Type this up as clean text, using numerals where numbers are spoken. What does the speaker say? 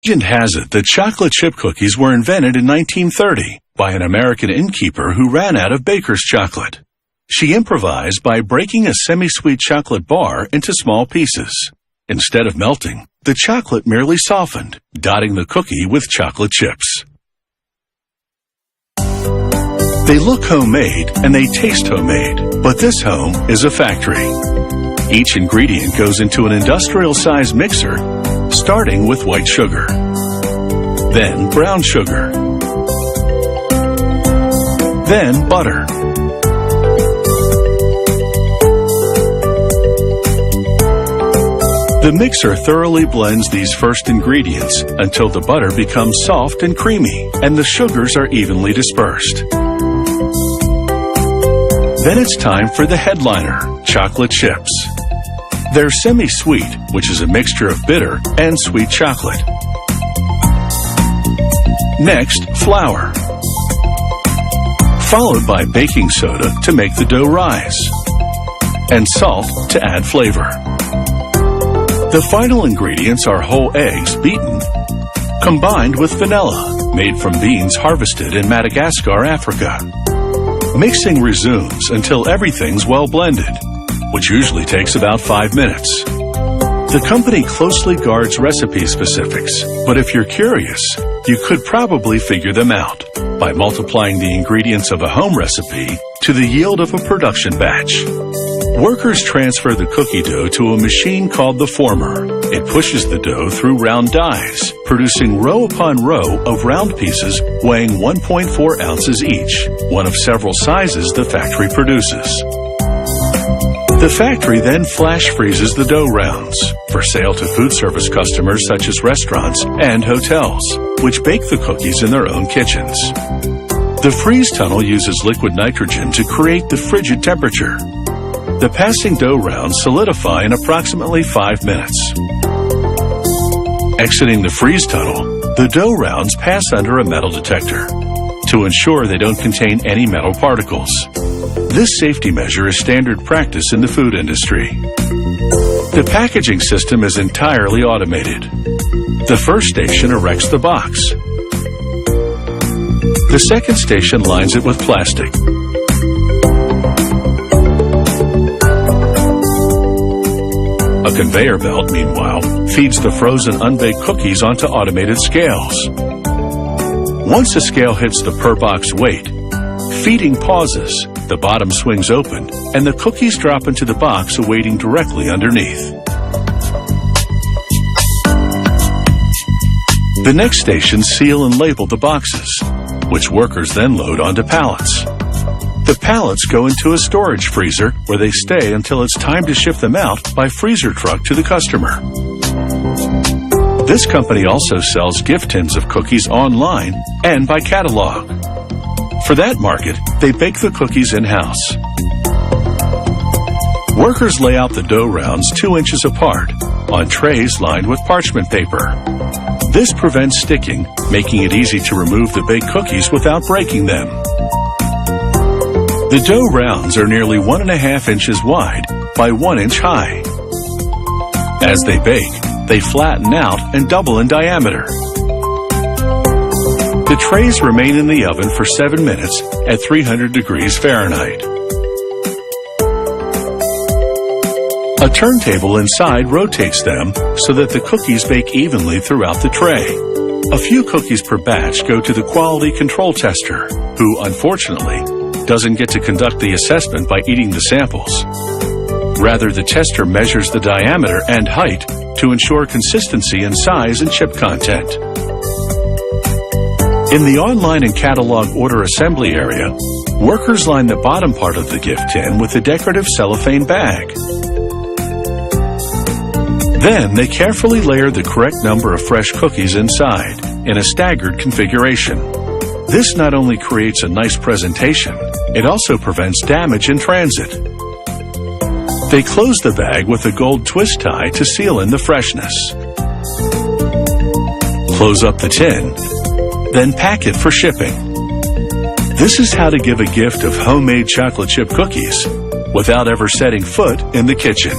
Legend has it that chocolate chip cookies were invented in 1930 by an American innkeeper who ran out of baker's chocolate. She improvised by breaking a semi-sweet chocolate bar into small pieces. Instead of melting, the chocolate merely softened, dotting the cookie with chocolate chips. They look homemade and they taste homemade, but this home is a factory. Each ingredient goes into an industrial-sized mixer, starting with white sugar, then brown sugar, then butter, the mixer thoroughly blends these first ingredients until the butter becomes soft and creamy and the sugars are evenly dispersed. Then it's time for the headliner, chocolate chips. They're semi-sweet, which is a mixture of bitter and sweet chocolate. Next, flour, followed by baking soda to make the dough rise, and salt to add flavor. The final ingredients are whole eggs beaten, combined with vanilla, made from beans harvested in Madagascar, Africa. Mixing resumes until everything's well blended, which usually takes about 5 minutes. The company closely guards recipe specifics, but if you're curious, you could probably figure them out by multiplying the ingredients of a home recipe to the yield of a production batch. Workers transfer the cookie dough to a machine called the former. It pushes the dough through round dies, producing row upon row of round pieces weighing 1.4 ounces each, one of several sizes the factory produces. The factory then flash freezes the dough rounds for sale to food service customers such as restaurants and hotels, which bake the cookies in their own kitchens. The freeze tunnel uses liquid nitrogen to create the frigid temperature. The passing dough rounds solidify in approximately 5 minutes. Exiting the freeze tunnel, the dough rounds pass under a metal detector to ensure they don't contain any metal particles. This safety measure is standard practice in the food industry. The packaging system is entirely automated. The first station erects the box. The second station lines it with plastic. A conveyor belt, meanwhile, feeds the frozen unbaked cookies onto automated scales. Once a scale hits the per box weight, feeding pauses, the bottom swings open, and the cookies drop into the box awaiting directly underneath. The next stations seal and label the boxes, which workers then load onto pallets. The pallets go into a storage freezer where they stay until it's time to ship them out by freezer truck to the customer. This company also sells gift tins of cookies online and by catalog. For that market, they bake the cookies in-house. Workers lay out the dough rounds 2 inches apart on trays lined with parchment paper. This prevents sticking, making it easy to remove the baked cookies without breaking them. The dough rounds are nearly 1.5 inches wide by 1 inch high. As they bake, they flatten out and double in diameter. The trays remain in the oven for 7 minutes at 300 degrees Fahrenheit. A turntable inside rotates them so that the cookies bake evenly throughout the tray. A few cookies per batch go to the quality control tester, who, unfortunately, doesn't get to conduct the assessment by eating the samples. Rather, the tester measures the diameter and height to ensure consistency in size and chip content. In the online and catalog order assembly area, workers line the bottom part of the gift tin with a decorative cellophane bag. Then they carefully layer the correct number of fresh cookies inside in a staggered configuration. This not only creates a nice presentation, it also prevents damage in transit. They close the bag with a gold twist tie to seal in the freshness. Close up the tin, then pack it for shipping. This is how to give a gift of homemade chocolate chip cookies without ever setting foot in the kitchen.